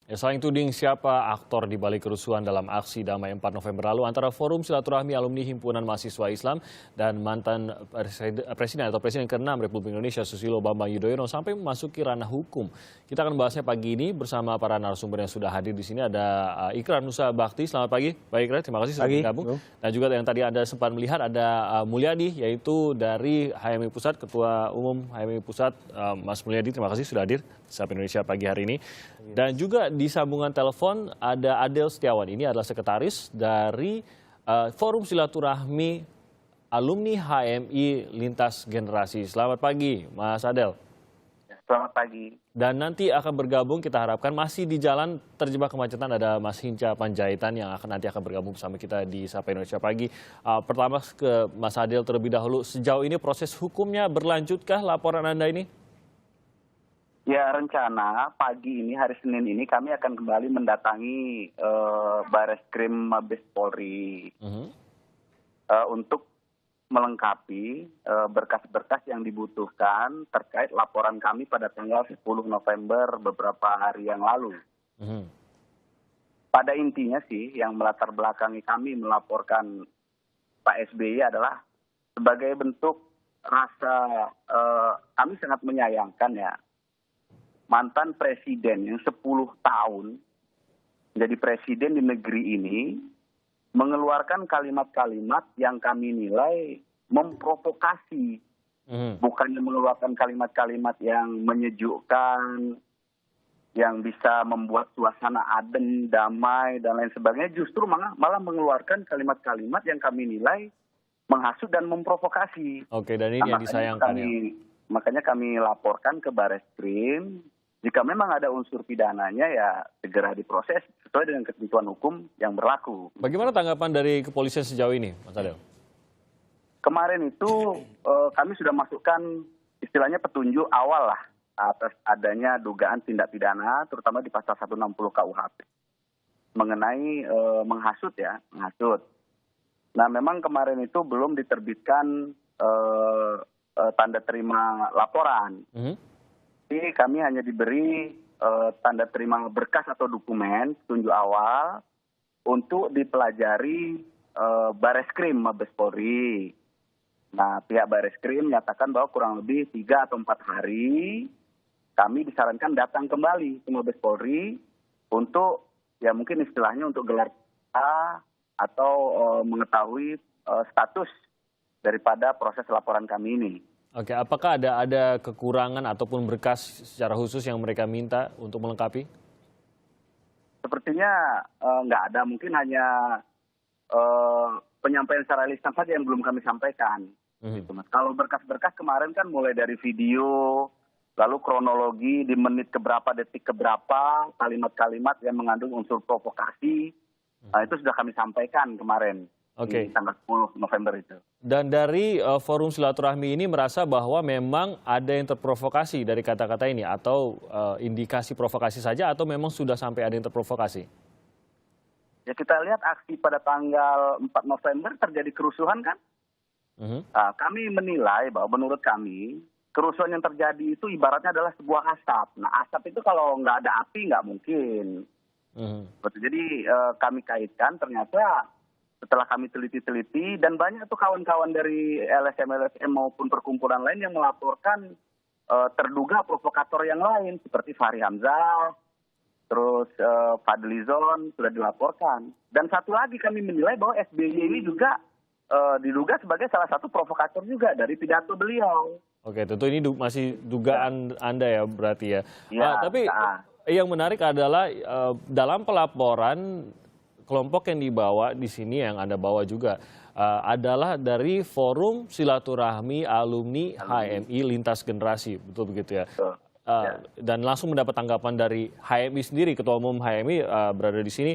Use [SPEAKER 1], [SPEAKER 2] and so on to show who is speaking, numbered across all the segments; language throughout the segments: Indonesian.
[SPEAKER 1] Ya, saling tuding siapa aktor di balik kerusuhan dalam aksi damai 4 November lalu antara Forum Silaturahmi Alumni Himpunan Mahasiswa Islam dan mantan Presiden atau Presiden ke-6 Republik Indonesia Susilo Bambang Yudhoyono sampai memasuki ranah hukum. Kita akan bahasnya pagi ini bersama para narasumber yang sudah hadir di sini. Ada Ikrar Nusa Bakti. Selamat pagi, Pak Ikrar. Terima kasih sudah bergabung. Dan juga yang tadi Anda sempat melihat ada Mulyadi, yaitu dari HMI Pusat, Ketua Umum HMI Pusat, Mas Mulyadi. Terima kasih sudah hadir di Sapa Indonesia pagi hari ini. Dan juga di sambungan telepon ada Adel Setiawan. Ini adalah sekretaris dari Forum Silaturahmi Alumni HMI Lintas Generasi. Selamat pagi, Mas Adel.
[SPEAKER 2] Selamat pagi.
[SPEAKER 1] Dan nanti akan bergabung, kita harapkan masih di jalan terjebak kemacetan, ada Mas Hinca Panjaitan yang nanti akan bergabung bersama kita di Sapa Indonesia Pagi. Pertama ke Mas Adel terlebih dahulu. Sejauh ini proses hukumnya berlanjutkah laporan Anda ini?
[SPEAKER 2] Ya, rencana pagi ini, hari Senin ini, kami akan kembali mendatangi Bareskrim Mabes Polri untuk melengkapi berkas-berkas yang dibutuhkan terkait laporan kami pada tanggal 10 November beberapa hari yang lalu. Pada intinya sih, yang melatar belakangi kami melaporkan Pak SBY adalah sebagai bentuk rasa kami sangat menyayangkan ya, mantan presiden yang 10 tahun menjadi presiden di negeri ini mengeluarkan kalimat-kalimat yang kami nilai memprovokasi. Bukannya mengeluarkan kalimat-kalimat yang menyejukkan, yang bisa membuat suasana adem, damai, dan lain sebagainya. Justru malah mengeluarkan kalimat-kalimat yang kami nilai menghasut dan memprovokasi.
[SPEAKER 1] Oke, dan ini yang disayangkan ya.
[SPEAKER 2] Makanya kami laporkan ke Bareskrim. Jika memang ada unsur pidananya ya segera diproses sesuai dengan ketentuan hukum yang berlaku.
[SPEAKER 1] Bagaimana tanggapan dari kepolisian sejauh ini, Mas Adel?
[SPEAKER 2] Kemarin itu kami sudah masukkan istilahnya petunjuk awal lah atas adanya dugaan tindak pidana terutama di pasal 160 KUHP mengenai menghasut ya, menghasut. Nah, memang kemarin itu belum diterbitkan tanda terima laporan. Jadi kami hanya diberi tanda terima berkas atau dokumen petunjuk awal untuk dipelajari Bareskrim Mabes Polri. Nah, pihak Bareskrim menyatakan bahwa kurang lebih 3 atau 4 hari kami disarankan datang kembali ke Mabes Polri untuk ya mungkin istilahnya untuk gelar atau mengetahui status daripada proses laporan kami ini.
[SPEAKER 1] Oke, apakah ada kekurangan ataupun berkas secara khusus yang mereka minta untuk melengkapi?
[SPEAKER 2] Sepertinya nggak ada, mungkin hanya penyampaian secara lisan saja yang belum kami sampaikan. Gitu, Mas. Kalau berkas-berkas kemarin kan mulai dari video, lalu kronologi di menit keberapa, detik keberapa, kalimat-kalimat yang mengandung unsur provokasi, itu sudah kami sampaikan kemarin. Di tanggal 10 November itu.
[SPEAKER 1] Dan dari Forum Silaturahmi ini merasa bahwa memang ada yang terprovokasi dari kata-kata ini atau indikasi provokasi saja atau memang sudah sampai ada yang terprovokasi?
[SPEAKER 2] Ya, kita lihat aksi pada tanggal 4 November terjadi kerusuhan kan? Nah, kami menilai bahwa menurut kami kerusuhan yang terjadi itu ibaratnya adalah sebuah asap. Nah, asap itu kalau nggak ada api nggak mungkin. Jadi kami kaitkan ternyata setelah kami teliti-teliti dan banyak tuh kawan-kawan dari LSM maupun perkumpulan lain yang melaporkan terduga provokator yang lain seperti Fahri Hamzah, terus Fadlizon sudah dilaporkan. Dan satu lagi kami menilai bahwa SBY ini juga diduga sebagai salah satu provokator juga dari pidato beliau.
[SPEAKER 1] Oke, tentu ini masih dugaan Anda ya berarti ya. Tapi yang menarik adalah dalam pelaporan kelompok yang dibawa di sini yang Anda bawa juga adalah dari Forum Silaturahmi Alumni HMI Lintas Generasi, betul begitu ya? Dan langsung mendapat tanggapan dari HMI sendiri, Ketua Umum HMI berada di sini,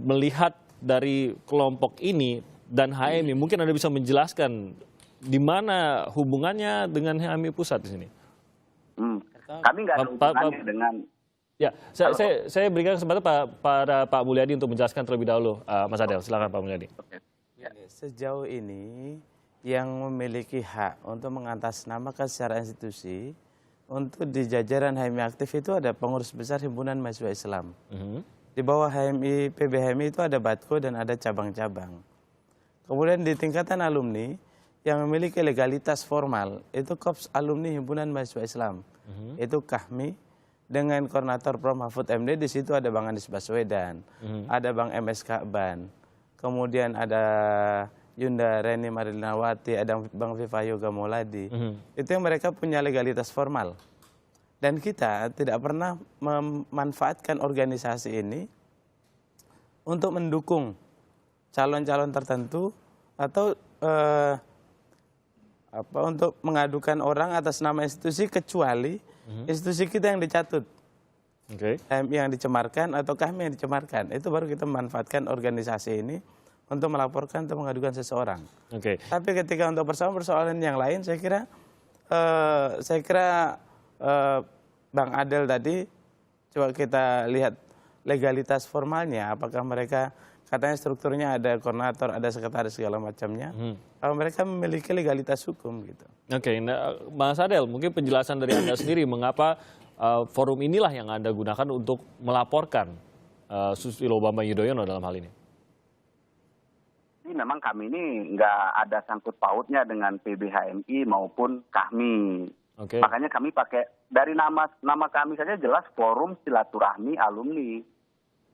[SPEAKER 1] melihat dari kelompok ini dan HMI, mungkin Anda bisa menjelaskan di mana hubungannya dengan HMI Pusat di sini?
[SPEAKER 2] Kami nggak ada hubungannya dengan...
[SPEAKER 1] Ya, saya berikan kesempatan pada Pak Mulyadi untuk menjelaskan terlebih dahulu. Mas Adel, silakan Pak Mulyadi.
[SPEAKER 3] Sejauh ini yang memiliki hak untuk mengatasnamakan secara institusi untuk di jajaran HMI aktif itu ada pengurus besar Himpunan Mahasiswa Islam. Di bawah HMI, PBHMI itu ada Batko dan ada cabang-cabang. Kemudian di tingkatan alumni yang memiliki legalitas formal itu Korps Alumni Himpunan Mahasiswa Islam. Itu KAHMI dengan koordinator Prof Mahfud MD, di situ ada Bang Anies Baswedan, ada Bang MS Ka'ban, kemudian ada Yunda Reni Marinawati, ada Bang Viva Yoga Mauladi. Itu yang mereka punya legalitas formal. Dan kita tidak pernah memanfaatkan organisasi ini untuk mendukung calon-calon tertentu atau untuk mengadukan orang atas nama institusi, kecuali institusi kita yang dicatut. HMI yang dicemarkan atau KAHMI yang dicemarkan, itu baru kita memanfaatkan organisasi ini untuk melaporkan atau mengadukan seseorang. Tapi ketika untuk persoalan-persoalan yang lain, saya kira Bang Adel tadi, coba kita lihat legalitas formalnya, apakah mereka katanya strukturnya ada koordinator, ada sekretaris segala macamnya. Kalau mereka memiliki legalitas hukum gitu.
[SPEAKER 1] Nah, Mas Adel, mungkin penjelasan dari Anda sendiri mengapa forum inilah yang Anda gunakan untuk melaporkan Susilo Bambang Yudhoyono dalam hal ini.
[SPEAKER 2] Ini memang kami ini nggak ada sangkut pautnya dengan PBHMI maupun KAHMI. Makanya kami pakai dari nama kami saja jelas Forum Silaturahmi Alumni.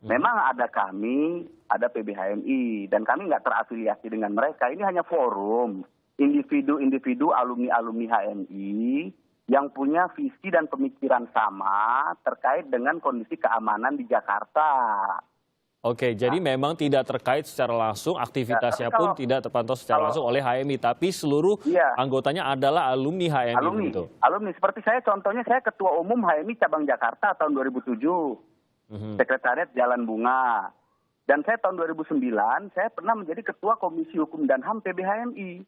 [SPEAKER 2] Memang ada kami, ada PBHMI, dan kami nggak terafiliasi dengan mereka. Ini hanya forum individu-individu alumni-alumni HMI yang punya visi dan pemikiran sama terkait dengan kondisi keamanan di Jakarta.
[SPEAKER 1] Jadi memang tidak terkait secara langsung, aktivitasnya pun tidak terpantau secara langsung oleh HMI, tapi seluruh anggotanya adalah alumni HMI.
[SPEAKER 2] Alumni, seperti saya, contohnya saya Ketua Umum HMI Cabang Jakarta tahun 2007. Sekretariat Jalan Bunga. Dan saya tahun 2009, saya pernah menjadi Ketua Komisi Hukum dan HAM PBHMI.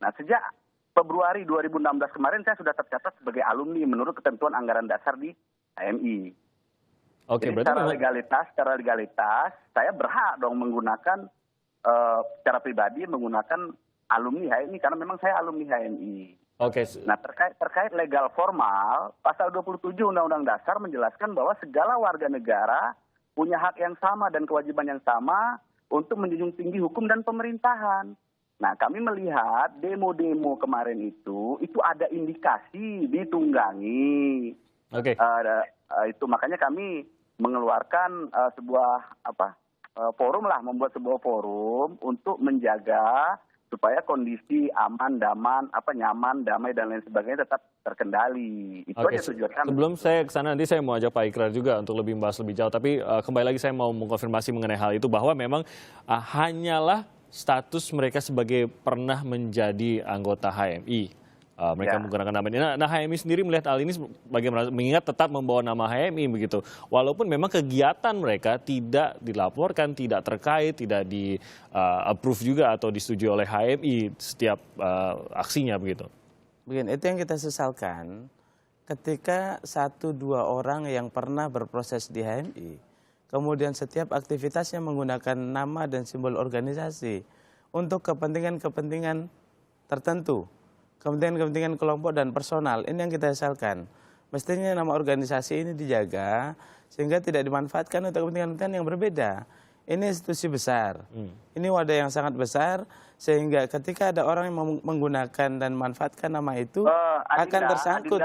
[SPEAKER 2] Nah, sejak Februari 2016 kemarin saya sudah tercatat sebagai alumni menurut ketentuan anggaran dasar di HMI. Jadi secara legalitas, saya berhak dong menggunakan, secara pribadi menggunakan alumni HMI, karena memang saya alumni HMI. Nah, terkait legal formal, pasal 27 Undang-Undang Dasar menjelaskan bahwa segala warga negara punya hak yang sama dan kewajiban yang sama untuk menjunjung tinggi hukum dan pemerintahan. Nah, kami melihat demo-demo kemarin itu ada indikasi ditunggangi. Itu makanya kami mengeluarkan forum lah, membuat sebuah forum untuk menjaga supaya kondisi aman, nyaman, damai dan lain sebagainya tetap terkendali. Itu aja tujuan kami.
[SPEAKER 1] Sebelum saya ke sana, nanti saya mau ajak Pak Ikrar juga untuk lebih membahas lebih jauh. Tapi kembali lagi saya mau mengkonfirmasi mengenai hal itu, bahwa memang hanyalah status mereka sebagai pernah menjadi anggota HMI. Mereka menggunakan nama ini. Nah, HMI sendiri melihat hal ini bagaimana, mengingat tetap membawa nama HMI begitu. Walaupun memang kegiatan mereka tidak dilaporkan, tidak terkait, tidak di-approve juga atau disetujui oleh HMI setiap aksinya begitu.
[SPEAKER 3] Begini, itu yang kita sesalkan ketika 1-2 orang yang pernah berproses di HMI, kemudian setiap aktivitasnya menggunakan nama dan simbol organisasi untuk kepentingan-kepentingan tertentu. Kepentingan-kepentingan kelompok dan personal, ini yang kita sesalkan. Mestinya nama organisasi ini dijaga sehingga tidak dimanfaatkan untuk kepentingan-kepentingan yang berbeda. Ini institusi besar, ini wadah yang sangat besar, sehingga ketika ada orang yang menggunakan dan memanfaatkan nama itu akan tersangkut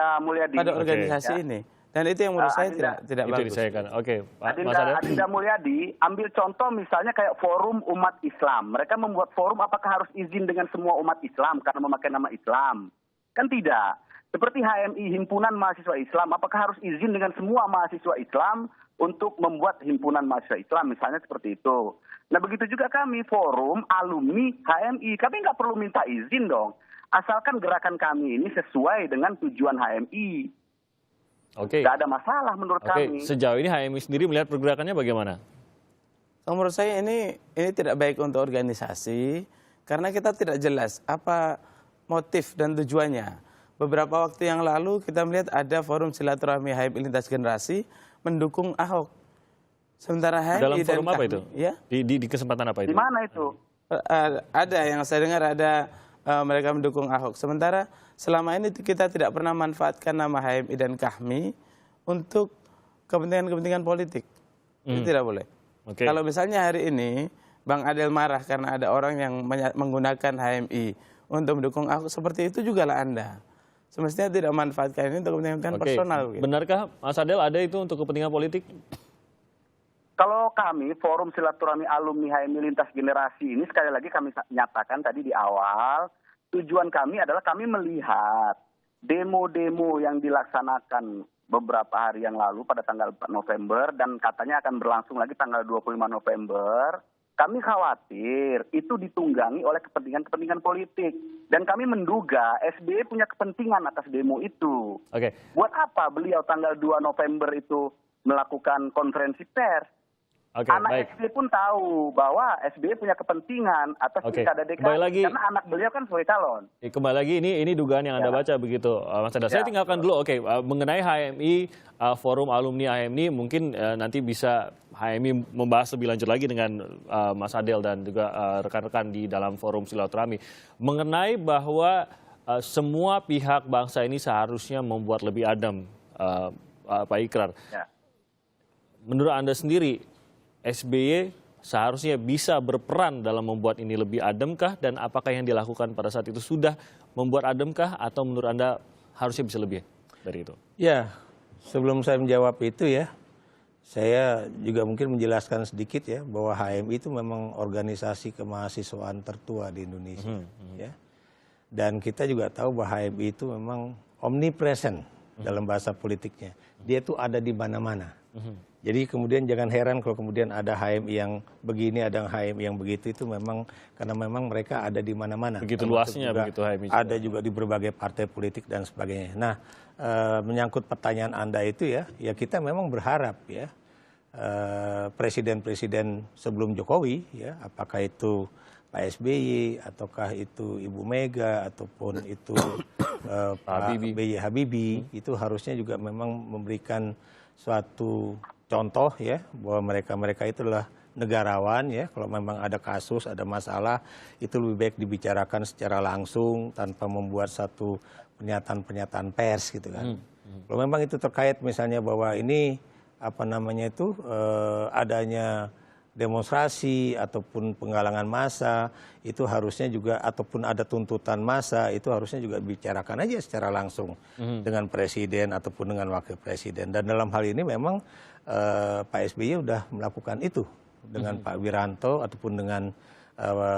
[SPEAKER 3] pada organisasi ini. Dan itu yang menurut saya tidak bagus.
[SPEAKER 2] Adinda Mulyadi, ambil contoh misalnya kayak Forum Umat Islam. Mereka membuat forum, apakah harus izin dengan semua umat Islam karena memakai nama Islam? Kan tidak. Seperti HMI, Himpunan Mahasiswa Islam, apakah harus izin dengan semua mahasiswa Islam untuk membuat himpunan mahasiswa Islam? Misalnya seperti itu. Nah, begitu juga kami, Forum Alumni HMI. Kami nggak perlu minta izin dong. Asalkan gerakan kami ini sesuai dengan tujuan HMI. Nggak ada masalah menurut kami.
[SPEAKER 1] Sejauh ini HMI sendiri melihat pergerakannya bagaimana?
[SPEAKER 3] Menurut saya ini tidak baik untuk organisasi, karena kita tidak jelas apa motif dan tujuannya. Beberapa waktu yang lalu kita melihat ada forum silaturahmi HMI lintas generasi mendukung Ahok. Sementara HMI
[SPEAKER 1] dalam forum apa itu?
[SPEAKER 3] Ya?
[SPEAKER 1] Di kesempatan apa itu?
[SPEAKER 2] Di mana itu?
[SPEAKER 3] Ada yang saya dengar ada mereka mendukung Ahok. Sementara selama ini kita tidak pernah manfaatkan nama HMI dan Kahmi untuk kepentingan-kepentingan politik. Itu tidak boleh. Kalau misalnya hari ini Bang Adel marah karena ada orang yang menggunakan HMI untuk mendukung Ahok, seperti itu juga lah Anda. Semestinya tidak memanfaatkan ini untuk kepentingan personal. Gitu.
[SPEAKER 1] Benarkah Mas Adel ada itu untuk kepentingan politik?
[SPEAKER 2] Kalau kami, Forum Silaturahmi Alumni HMI Lintas Generasi ini, sekali lagi kami nyatakan tadi di awal, tujuan kami adalah kami melihat demo-demo yang dilaksanakan beberapa hari yang lalu pada tanggal 4 November, dan katanya akan berlangsung lagi tanggal 25 November, kami khawatir itu ditunggangi oleh kepentingan-kepentingan politik. Dan kami menduga SBY punya kepentingan atas demo itu. Buat apa beliau tanggal 2 November itu melakukan konferensi pers? Anak SBY pun tahu bahwa SBY punya kepentingan atas pilkada DKI karena anak beliau kan sebagai calon.
[SPEAKER 1] Kembali lagi ini dugaan yang Anda baca begitu, Mas Adel. Saya tinggalkan dulu. Mengenai HMI, Forum Alumni HMI, mungkin nanti bisa HMI membahas lebih lanjut lagi dengan Mas Adel dan juga rekan-rekan di dalam Forum Silaturahmi. Mengenai bahwa semua pihak bangsa ini seharusnya membuat lebih adem, Pak Ikrar. Menurut Anda sendiri, SBY seharusnya bisa berperan dalam membuat ini lebih ademkah, dan apakah yang dilakukan pada saat itu sudah membuat ademkah, atau menurut Anda harusnya bisa lebih dari itu?
[SPEAKER 4] Ya, sebelum saya menjawab itu ya, saya juga mungkin menjelaskan sedikit ya bahwa HMI itu memang organisasi kemahasiswaan tertua di Indonesia. Ya. Dan kita juga tahu bahwa HMI itu memang omnipresent dalam bahasa politiknya. Dia itu ada di mana-mana. Jadi kemudian jangan heran kalau kemudian ada HMI yang begini, ada HMI yang begitu, itu memang karena memang mereka ada di mana-mana.
[SPEAKER 1] Begitu luasnya begitu HMI.
[SPEAKER 4] Ada juga di berbagai partai politik dan sebagainya. Nah, menyangkut pertanyaan Anda itu ya kita memang berharap ya presiden-presiden sebelum Jokowi ya, apakah itu Pak SBY ataukah itu Ibu Mega ataupun itu Pak B.J. Habibie, itu harusnya juga memang memberikan suatu contoh ya bahwa mereka itu adalah negarawan ya. Kalau memang ada kasus, ada masalah, itu lebih baik dibicarakan secara langsung tanpa membuat satu pernyataan-pernyataan pers gitu kan. Kalau memang itu terkait misalnya bahwa ini adanya demonstrasi ataupun penggalangan massa, itu harusnya juga, ataupun ada tuntutan massa, itu harusnya juga bicarakan aja secara langsung dengan presiden ataupun dengan wakil presiden. Dan dalam hal ini memang Pak SBY sudah melakukan itu dengan Pak Wiranto ataupun dengan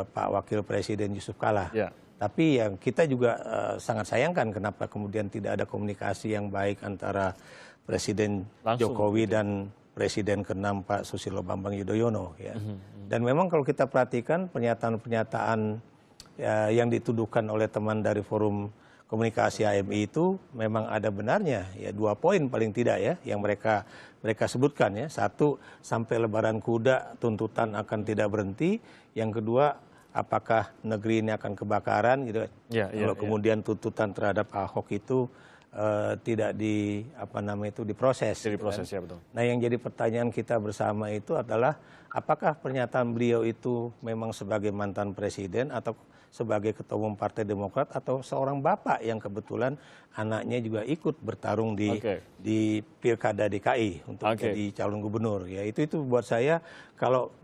[SPEAKER 4] Pak Wakil Presiden Yusuf Kalla. Tapi yang kita juga sangat sayangkan kenapa kemudian tidak ada komunikasi yang baik antara Presiden Jokowi dan Presiden ke-6 Pak Susilo Bambang Yudhoyono. Ya. Dan memang kalau kita perhatikan pernyataan-pernyataan yang dituduhkan oleh teman dari Forum Komunikasi HMI itu memang ada benarnya ya, 2 poin paling tidak ya yang mereka sebutkan ya. 1, sampai Lebaran Kuda tuntutan akan tidak berhenti. Yang kedua, apakah negeri ini akan kebakaran gitu. Kalau kemudian tuntutan terhadap Ahok itu tidak diproses.
[SPEAKER 1] Diproses ya, betul.
[SPEAKER 4] Nah, yang jadi pertanyaan kita bersama itu adalah apakah pernyataan beliau itu memang sebagai mantan presiden atau sebagai ketua umum Partai Demokrat atau seorang bapak yang kebetulan anaknya juga ikut bertarung di Pilkada DKI untuk jadi calon gubernur. Ya, itu buat saya kalau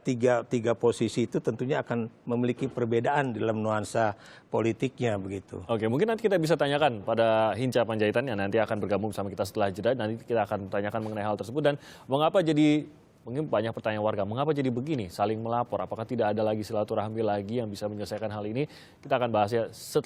[SPEAKER 4] tiga posisi itu tentunya akan memiliki perbedaan dalam nuansa politiknya begitu.
[SPEAKER 1] Mungkin nanti kita bisa tanyakan pada Hinca Panjaitan yang nanti akan bergabung sama kita setelah jeda. Nanti kita akan tanyakan mengenai hal tersebut dan mengapa jadi, mungkin banyak pertanyaan warga, mengapa jadi begini, saling melapor, apakah tidak ada lagi silaturahmi lagi yang bisa menyelesaikan hal ini? Kita akan bahasnya setelah